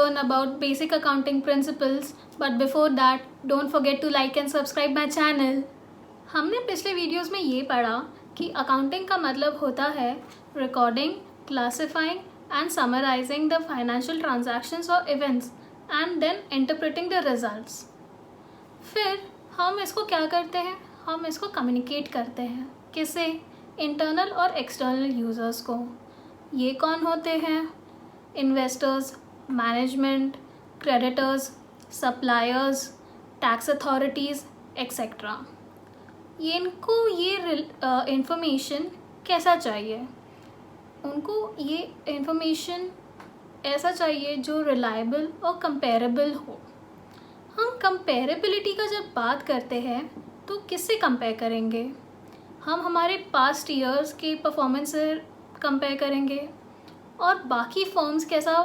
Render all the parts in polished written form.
learn about basic accounting principles, but before that, don't forget to like and subscribe my channel. हमने पिछले videos में ये पढ़ा कि अकाउंटिंग का मतलब होता है recording, classifying and summarising the financial transactions और events and then interpreting the results. फिर हम इसको क्या करते हैं, हम इसको कम्युनिकेट करते हैं। किसे? इंटरनल और एक्सटर्नल यूज़र्स को। ये कौन होते हैं? Investors, management, creditors, suppliers, tax authorities etcetera. इनको ये इंफॉर्मेशन कैसा चाहिए? उनको ये इंफॉर्मेशन ऐसा चाहिए जो रिलायबल और कंपेरेबल हो। हम कंपेरेबिलिटी का जब बात करते हैं तो किससे कंपेयर करेंगे? हम हमारे पास्ट ईयर्स के परफॉर्मेंस से कंपेयर करेंगे और बाकी फर्म्स कैसा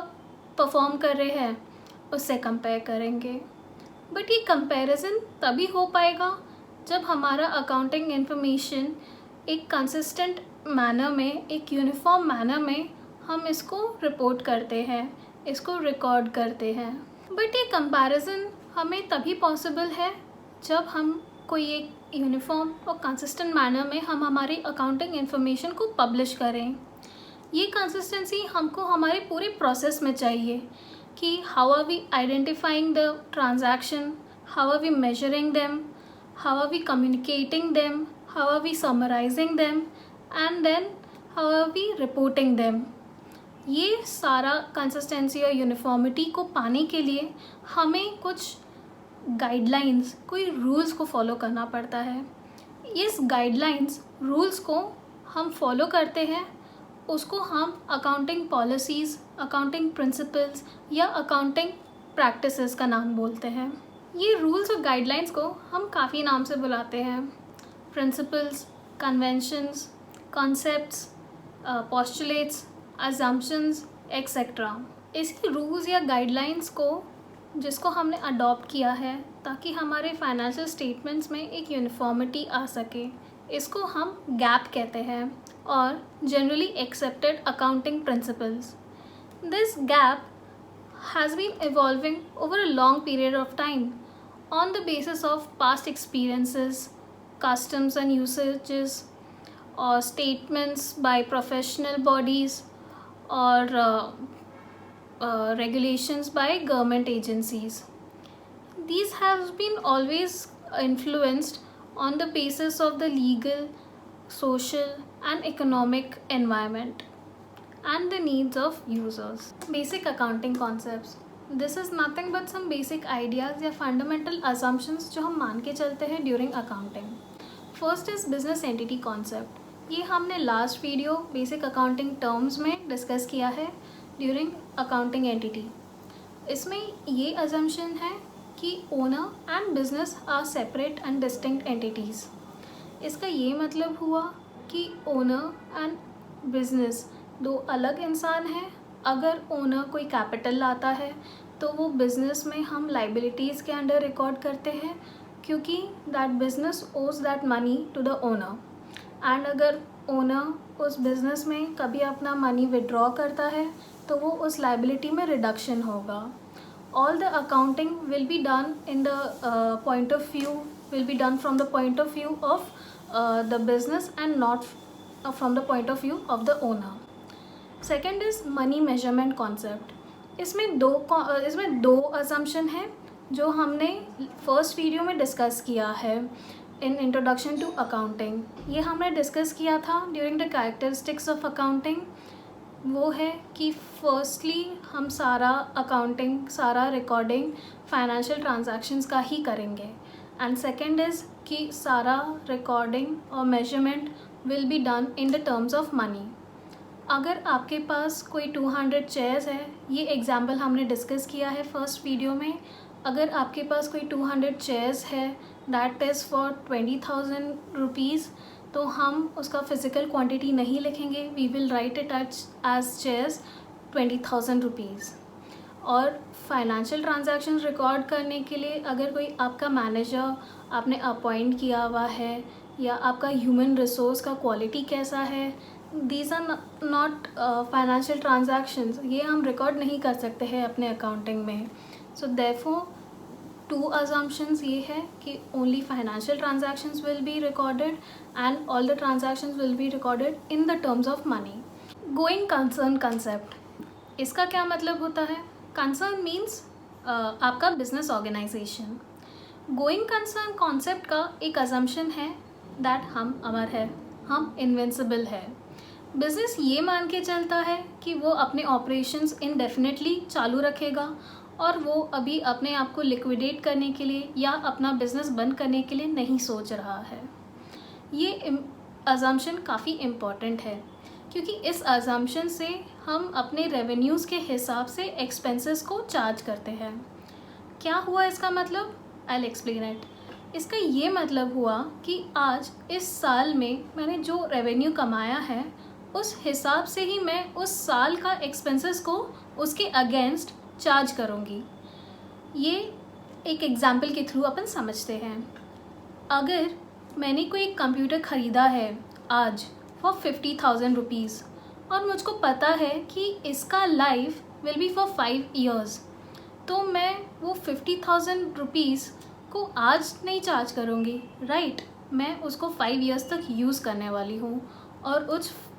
परफॉर्म कर रहे हैं उससे कंपेयर करेंगे। बट ये कंपैरिजन तभी हो पाएगा जब हमारा अकाउंटिंग इन्फॉर्मेशन एक कंसिस्टेंट मैनर में, एक यूनिफॉर्म मैनर में हम इसको रिपोर्ट करते हैं, इसको रिकॉर्ड करते हैं। बट ये कंपैरिजन हमें तभी पॉसिबल है जब हम कोई एक यूनिफॉर्म और कंसिस्टेंट मैनर में हम हमारी अकाउंटिंग इन्फॉर्मेशन को पब्लिश करें। ये कंसिस्टेंसी हमको हमारे पूरे प्रोसेस में चाहिए कि how are we identifying the transaction, how are we measuring them, how are we communicating them, how are we summarising them and then how are we reporting them. ये सारा कंसिस्टेंसी और uniformity को पाने के लिए हमें कुछ गाइडलाइंस, कोई रूल्स को फॉलो करना पड़ता है। इस गाइडलाइंस, रूल्स को हम फॉलो करते हैं, उसको हम अकाउंटिंग पॉलिसीज़, अकाउंटिंग प्रिंसिपल्स या अकाउंटिंग प्रैक्टिसेस का नाम बोलते हैं। ये रूल्स और गाइडलाइंस को हम काफ़ी नाम से बुलाते हैं। Principles, conventions, concepts, postulates, assumptions etcetera. इसी रूल्स या गाइडलाइंस को जिसको हमने अडॉप्ट किया है ताकि हमारे फाइनेंशियल स्टेटमेंट्स में एक यूनिफॉर्मिटी आ सके, इसको हम गैप कहते हैं और generally accepted accounting principles. This gap has been evolving over a long period of time on the basis of past experiences, customs and usages, or statements by professional bodies or regulations by government agencies. These have been always influenced on the basis of the legal, social and economic environment and the needs of users. Basic accounting concepts. This is nothing but some basic ideas या fundamental assumptions जो हम मान के चलते हैं during accounting. First is business entity concept. ये हमने last video basic accounting terms में discuss किया है during accounting entity. इसमें ये assumption है कि owner and business are separate and distinct entities. इसका ये मतलब हुआ कि owner and business दो अलग इंसान हैं। अगर ओनर कोई कैपिटल लाता है तो वो बिज़नेस में हम लाइबिलिटीज़ के अंडर रिकॉर्ड करते हैं क्योंकि that business owes that money to the owner. And अगर ओनर उस बिज़नेस में कभी अपना मनी विड्रॉ करता है तो वो उस लाइबिलिटी में रिडक्शन होगा। All the accounting will be done in the point of view, will be done from the point of view of the business and not from the point of view of the owner. Second is money measurement concept. इसमें दो assumption हैं जो हमने first video में discuss किया है in introduction to accounting. ये हमने डिस्कस किया था during the characteristics of accounting. वो है कि फर्स्टली हम सारा अकाउंटिंग, सारा रिकॉर्डिंग फाइनेंशियल ट्रांजैक्शंस का ही करेंगे एंड सेकेंड इज़ कि सारा रिकॉर्डिंग और measurement will be done in the terms of money. अगर आपके पास कोई 200 चेयर्स है, ये एग्जाम्पल हमने डिस्कस किया है फर्स्ट वीडियो में। अगर आपके पास कोई 200 चेयर्स है दैट इज़ फॉर 20,000 रुपीज़, तो हम उसका फ़िज़िकल क्वांटिटी नहीं लिखेंगे, we will write it as chairs 20,000 rupees. और फाइनेंशियल ट्रांजैक्शन रिकॉर्ड करने के लिए अगर कोई आपका मैनेजर आपने अपॉइंट किया हुआ है या आपका ह्यूमन रिसोर्स का क्वालिटी कैसा है, these are not financial transactions, ये हम रिकॉर्ड नहीं कर सकते हैं अपने अकाउंटिंग में. सो देयरफॉर टू अजम्पशंस ये है कि only financial transactions will be recorded and all the transactions will be recorded in the terms of money. Going concern concept, इसका क्या मतलब होता है? कंसर्न मीन्स आपका business organisation. Going concern concept का एक अजम्पशन है दैट हम अमर है, हम इनविंसिबल है. बिजनेस ये मान के चलता है कि वो अपने ऑपरेशंस इनडेफिनेटली चालू रखेगा और वो अभी अपने आप को लिक्विडेट करने के लिए या अपना बिजनेस बंद करने के लिए नहीं सोच रहा है. ये अजम्पशन काफ़ी इम्पॉर्टेंट है क्योंकि इस अजम्पशन से हम अपने रेवेन्यूज़ के हिसाब से एक्सपेंसेस को चार्ज करते हैं. क्या हुआ इसका मतलब? I will explain it. इसका ये मतलब हुआ कि आज इस साल में मैंने जो रेवेन्यू कमाया है उस हिसाब से ही मैं उस साल का एक्सपेंसेस को उसके अगेंस्ट चार्ज करूँगी. ये एक एग्जाम्पल के थ्रू अपन समझते हैं. अगर मैंने कोई कंप्यूटर ख़रीदा है आज फॉर 50,000 रुपीज़ और मुझको पता है कि इसका life will be for 5 years, तो मैं वो 50,000 रुपीज़ को आज नहीं चार्ज करूँगी, राइट? मैं उसको 5 years तक यूज़ करने वाली हूँ और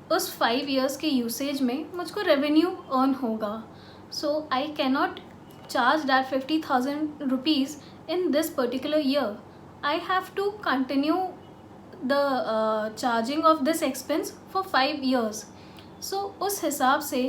उस 5 years के यूसेज में मुझको रेवेन्यू अर्न होगा. So I cannot charge that 50,000 rupees in this particular year. I have to continue the charging of this expense for 5 years. So उस हिसाब से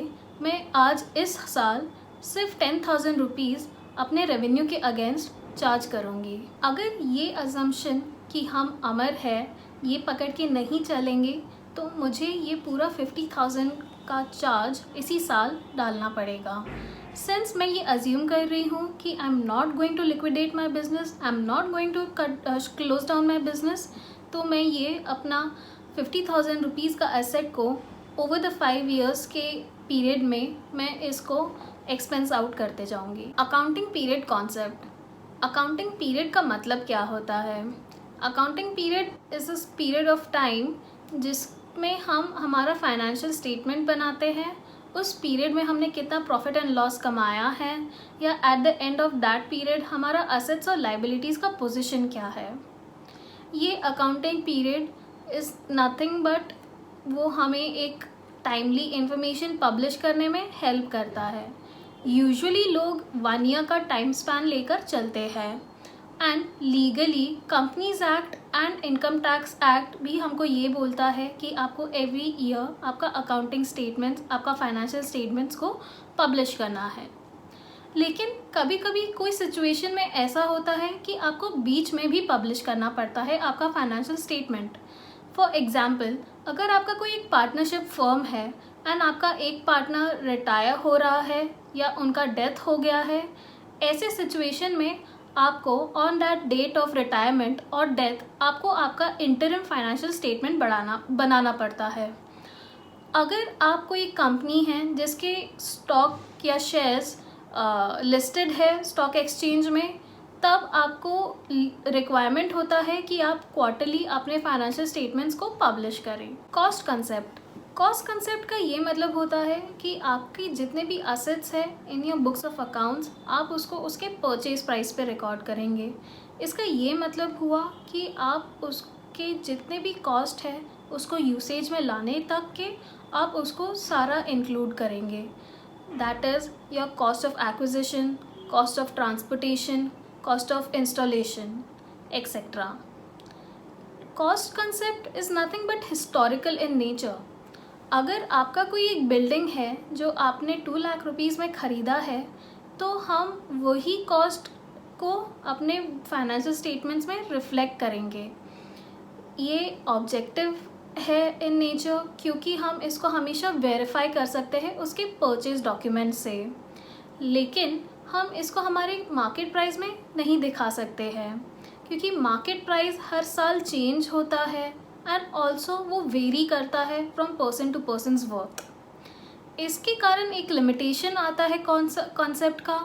मैं आज इस साल सिर्फ 10,000 रुपीज़ अपने रेवेन्यू के अगेंस्ट चार्ज करूँगी. अगर ये अजम्पशन कि हम अमर है ये पकड़ के नहीं चलेंगे तो मुझे ये पूरा 50,000 का चार्ज इसी साल डालना पड़ेगा. सिंस मैं ये अज्यूम कर रही हूँ कि I am not going to liquidate my business, I am not going to close down my business, तो मैं ये अपना 50,000 रुपीज़ का एसेट को ओवर द 5 years के पीरियड में मैं इसको एक्सपेंस आउट करते जाऊँगी. Accounting period concept. Accounting period का मतलब क्या होता है? Accounting period is a period of time जिसमें हम हमारा फाइनेंशियल स्टेटमेंट बनाते हैं. उस पीरियड में हमने कितना प्रॉफिट एंड लॉस कमाया है या at the end of that period हमारा असेट्स और लाइबिलिटीज़ का पोजीशन क्या है. ये accounting period is nothing but वो हमें एक टाइमली इंफॉर्मेशन पब्लिश करने में हेल्प करता है. यूजुअली लोग 1 year का टाइम स्पैन लेकर चलते हैं and legally companies act and income tax act भी हमको ये बोलता है कि आपको एवरी ईयर आपका अकाउंटिंग स्टेटमेंट्स, आपका फाइनेंशियल स्टेटमेंट्स को पब्लिश करना है. लेकिन कभी कभी कोई सिचुएशन में ऐसा होता है कि आपको बीच में भी पब्लिश करना पड़ता है आपका फाइनेंशियल स्टेटमेंट. फॉर एग्जाम्पल, अगर आपका कोई एक पार्टनरशिप फर्म है एंड आपका एक पार्टनर रिटायर हो रहा है या उनका डेथ हो गया है, ऐसे सिचुएशन में आपको on that date of retirement और डेथ आपको आपका इंटरिम फाइनेंशियल स्टेटमेंट बनाना पड़ता है. अगर आप कोई कंपनी है जिसके स्टॉक या शेयर्स लिस्टेड है स्टॉक एक्सचेंज में, तब आपको रिक्वायरमेंट होता है कि आप क्वार्टरली अपने फाइनेंशियल स्टेटमेंट्स को पब्लिश करें. Cost concept. कॉस्ट कंसेप्ट का ये मतलब होता है कि आपकी जितने भी असेट्स हैं in your books of accounts, आप उसको उसके परचेज प्राइस पे रिकॉर्ड करेंगे. इसका ये मतलब हुआ कि आप उसके जितने भी कॉस्ट है उसको यूसेज में लाने तक के आप उसको सारा इंक्लूड करेंगे. That is your cost of acquisition, cost of transportation, cost of installation etcetera. Cost concept is nothing but historical in nature. अगर आपका कोई एक बिल्डिंग है जो आपने 2 लाख रुपीज़ में ख़रीदा है तो हम वही कॉस्ट को अपने फाइनेंशियल स्टेटमेंट्स में रिफ्लेक्ट करेंगे. ये ऑब्जेक्टिव है इन नेचर क्योंकि हम इसको हमेशा वेरीफाई कर सकते हैं उसके परचेज डॉक्यूमेंट से, लेकिन हम इसको हमारे मार्केट प्राइस में नहीं दिखा सकते हैं क्योंकि मार्केट प्राइस हर साल चेंज होता है एंड ऑल्सो वो वेरी करता है from person to persons worth. इसके कारण एक लिमिटेशन आता है कॉन्सेप्ट का,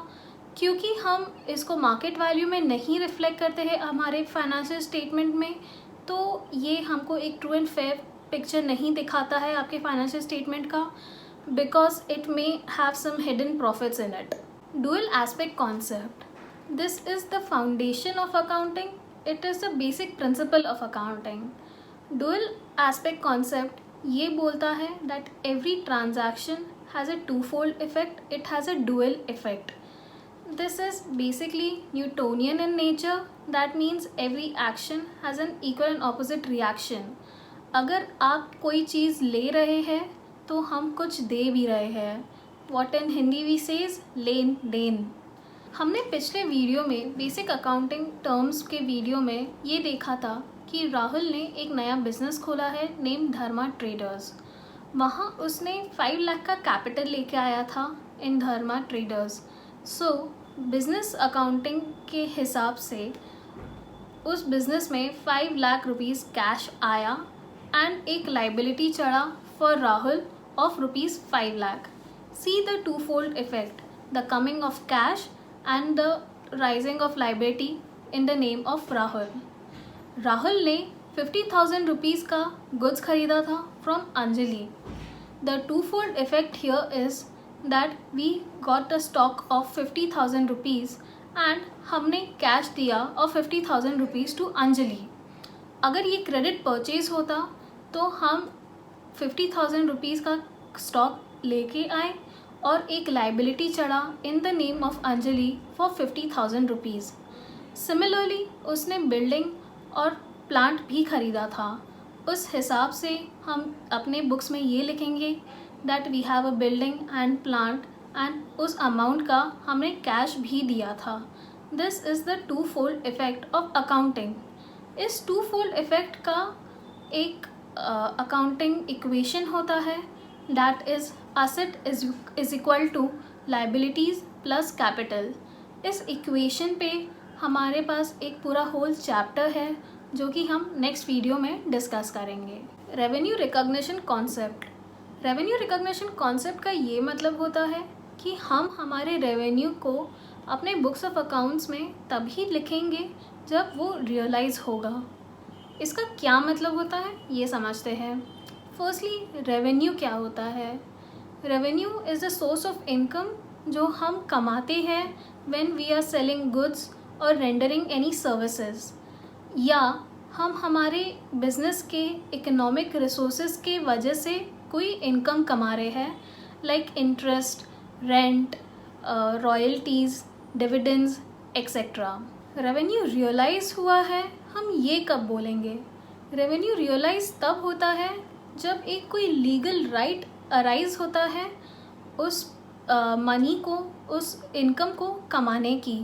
क्योंकि हम इसको मार्केट वैल्यू में नहीं रिफ्लेक्ट करते हैं हमारे फाइनेंशियल स्टेटमेंट में, तो ये हमको एक ट्रू एंड फेयर पिक्चर नहीं दिखाता है आपके फाइनेंशियल स्टेटमेंट का, because it may have some hidden profits in it. Dual aspect concept, this is the foundation of accounting, it is the basic principle of accounting. Dual aspect concept ये बोलता है that every transaction has a twofold effect, it has a dual effect. This is basically Newtonian in nature. That means every action has an equal and opposite reaction. अगर आप कोई चीज़ ले रहे हैं तो हम कुछ दे भी रहे हैं। What in Hindi we says लेन देन। हमने पिछले वीडियो में बेसिक अकाउंटिंग टर्म्स के वीडियो में ये देखा था कि राहुल ने एक नया बिजनेस खोला है नेम धर्मा ट्रेडर्स। वहाँ उसने 5 लाख का कैपिटल लेके आया था इन धर्मा ट्रेडर्स। सो बिज़नेस अकाउंटिंग के हिसाब से उस बिज़नेस में 5 लाख रुपीज़ कैश आया एंड एक लाइबिलिटी चढ़ा for Rahul of rupees 5 lakh. See the two fold effect, the coming of cash and the rising of liability in the name of Rahul. Rahul ने 50,000 रुपीज़ का गुड्स खरीदा था from Anjali. The two fold effect here is that we got a stock of 50,000 rupees and हमने cash दिया of 50,000 rupees to Anjali. अगर ये credit purchase होता तो हम 50,000 रुपीज़ का स्टॉक लेके आए और एक लाइबिलिटी चढ़ा in the name of Anjali for 50,000 rupees. Similarly उसने बिल्डिंग और प्लांट भी ख़रीदा था। उस हिसाब से हम अपने बुक्स में ये लिखेंगे that we have a building and plant and उस अमाउंट का हमने कैश भी दिया था। This is the two-fold effect of accounting। इस two-fold effect का एक अकाउंटिंग इक्वेशन होता है that is asset is equal to liabilities plus capital। इस इक्वेशन पे हमारे पास एक पूरा होल चैप्टर है जो कि हम नेक्स्ट वीडियो में डिस्कस करेंगे। Revenue recognition concept, revenue recognition concept का ये मतलब होता है कि हम हमारे रेवेन्यू को अपने बुक्स ऑफ अकाउंट्स में तभी लिखेंगे जब वो रियलाइज़ होगा। इसका क्या मतलब होता है ये समझते हैं। फर्स्टली रेवेन्यू क्या होता है? Revenue is the source of income जो हम कमाते हैं when we are selling goods और रेंडरिंग एनी सर्विसेज, या हम हमारे बिजनेस के इकोनॉमिक रिसोर्सेज के वजह से कोई इनकम कमा रहे हैं, like interest, rent, royalties, dividends etcetera. Revenue realise हुआ है हम ये कब बोलेंगे? रेवेन्यू रियलाइज़ तब होता है जब एक कोई लीगल राइट अराइज होता है उस मनी को, उस इनकम को कमाने की।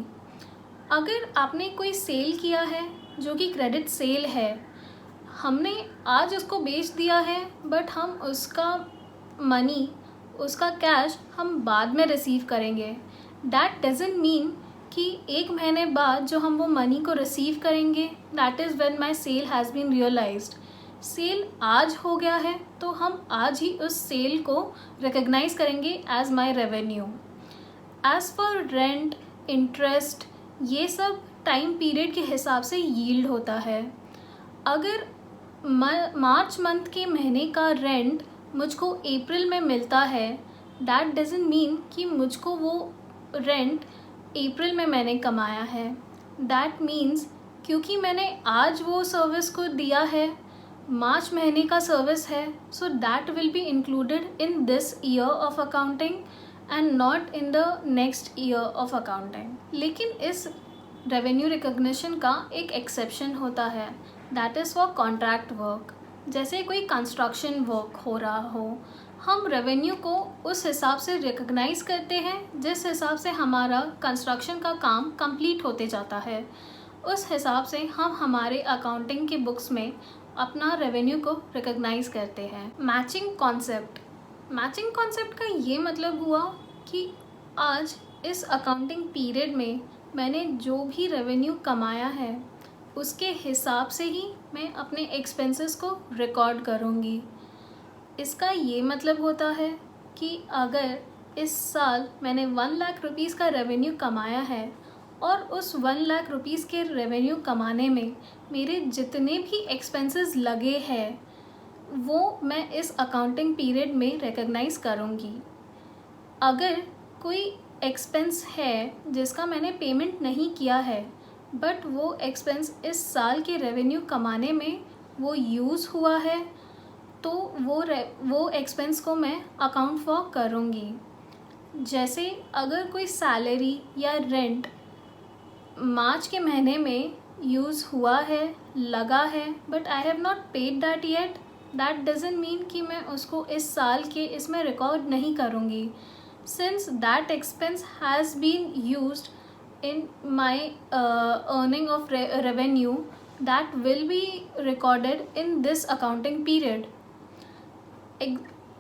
अगर आपने कोई सेल किया है जो कि क्रेडिट सेल है, हमने आज उसको बेच दिया है बट हम उसका मनी, उसका कैश हम बाद में रिसीव करेंगे। दैट डजंट मीन कि 1 महीने बाद जो हम वो मनी को रिसीव करेंगे that is when my sale has been realised. Sale आज हो गया है तो हम आज ही उस सेल को रिकग्नाइज़ करेंगे as my revenue. As for rent, interest, ये सब टाइम पीरियड के हिसाब से यील्ड होता है। अगर मार्च मंथ के महीने का रेंट मुझको अप्रैल में मिलता है, दैट डजंट मीन कि मुझको वो रेंट अप्रैल में मैंने कमाया है। दैट मीन्स क्योंकि मैंने आज वो सर्विस को दिया है, मार्च महीने का सर्विस है, so that will be included in this year of accounting and not in the next year of accounting. लेकिन इस रेवेन्यू रिकग्निशन का एक एक्सेप्शन होता है, that is for contract work. जैसे कोई कंस्ट्रक्शन वर्क हो रहा हो, हम रेवेन्यू को उस हिसाब से रिकग्नाइज़ करते हैं जिस हिसाब से हमारा कंस्ट्रक्शन का काम कंप्लीट होते जाता है। उस हिसाब से हम हमारे अकाउंटिंग के बुक्स में अपना रेवेन्यू को रिकग्नाइज़ करते हैं। मैचिंग कॉन्सेप्ट, मैचिंग कॉन्सेप्ट का ये मतलब हुआ कि आज इस अकाउंटिंग पीरियड में मैंने जो भी रेवेन्यू कमाया है उसके हिसाब से ही मैं अपने एक्सपेंसेस को रिकॉर्ड करूँगी। इसका ये मतलब होता है कि अगर इस साल मैंने 1 लाख रुपीज़ का रेवेन्यू कमाया है और उस 1 लाख रुपीज़ के रेवेन्यू कमाने में मेरे जितने भी एक्सपेंसेस लगे हैं वो मैं इस अकाउंटिंग पीरियड में रिकॉग्नाइज़ करूँगी। अगर कोई एक्सपेंस है जिसका मैंने पेमेंट नहीं किया है बट वो एक्सपेंस इस साल के रेवेन्यू कमाने में वो यूज़ हुआ है, तो वो एक्सपेंस को मैं अकाउंट फॉर करूँगी। जैसे अगर कोई सैलरी या रेंट मार्च के महीने में यूज़ हुआ है, लगा है, but I have not paid that yet, that doesn't mean कि मैं उसको इस साल के इसमें रिकॉर्ड नहीं करूँगी। Since that expense has been used in my earning of revenue, that will be recorded in this accounting period.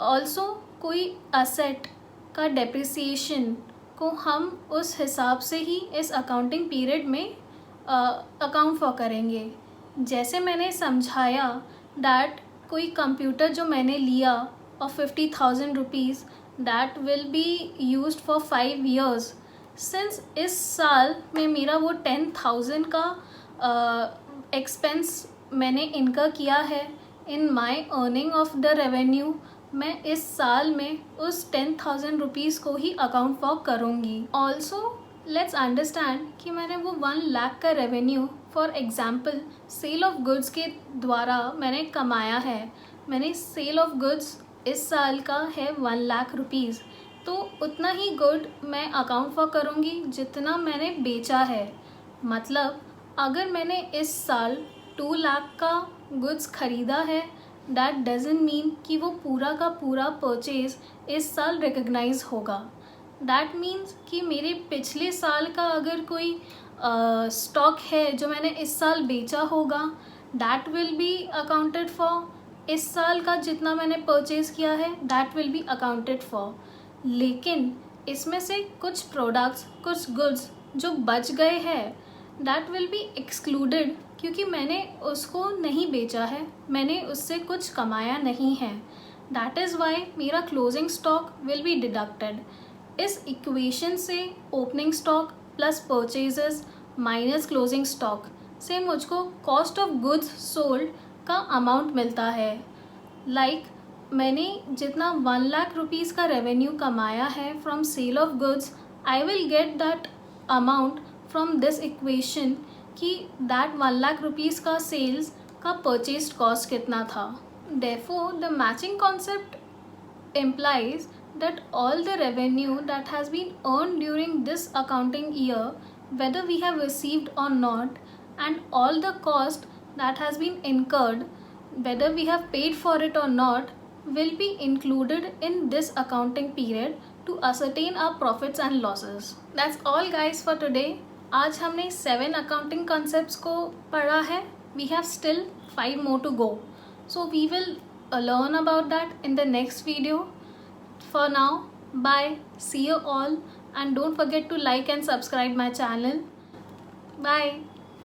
Also कोई asset का depreciation को हम उस हिसाब से ही इस accounting period में account for करेंगे। जैसे मैंने समझाया that कोई कंप्यूटर जो मैंने लिया of 50,000 rupees that will be used for 5 years. Since इस साल में मेरा वो 10,000 का एक्सपेंस मैंने इनकर किया है in my earning of the revenue, मैं इस साल में उस 10,000 रुपीज़ को ही अकाउंट फॉर करूँगी। ऑल्सो लेट्स अंडरस्टैंड कि मैंने वो 1 लाख का revenue for example sale of goods के द्वारा मैंने कमाया है। मैंने सेल ऑफ गुड्स इस साल का है 1 लाख रुपीज़, तो उतना ही गुड मैं अकाउंट फॉर करूँगी जितना मैंने बेचा है। मतलब अगर मैंने इस साल 2 लाख का गुड्स ख़रीदा है, दैट डजंट मीन कि वो पूरा का पूरा परचेज़ इस साल रिकग्नाइज होगा। दैट मीन्स कि मेरे पिछले साल का अगर कोई स्टॉक है जो मैंने इस साल बेचा होगा, that will be accounted for. इस साल का जितना मैंने परचेज़ किया है that will be accounted for. लेकिन इसमें से कुछ प्रोडक्ट्स, कुछ गुड्स जो बच गए हैं दैट विल बी एक्सक्लूडेड, क्योंकि मैंने उसको नहीं बेचा है, मैंने उससे कुछ कमाया नहीं है। दैट इज़ वाई मेरा closing stock will be deducted. इस इक्वेशन से opening stock plus purchases minus closing stock से मुझको कॉस्ट ऑफ गुड्स सोल्ड का अमाउंट मिलता है। मैंने जितना 1 लाख रुपीज़ का रेवेन्यू कमाया है from sale of goods, I will get that amount from this equation कि दैट 1 लाख रुपीज़ का सेल्स का परचेज कॉस्ट कितना था। Therefore the matching concept implies that all the revenue that has been earned during this accounting year, whether we have received or not, and all the cost that has been incurred, whether we have paid for it or not, will be included in this accounting period to ascertain our profits and losses. That's all guys for today. आज हमने 7 accounting concepts को पढ़ा है. We have still 5 more to go. So we will learn about that in the next video. For now, bye. See you all and don't forget to like and subscribe my channel. Bye.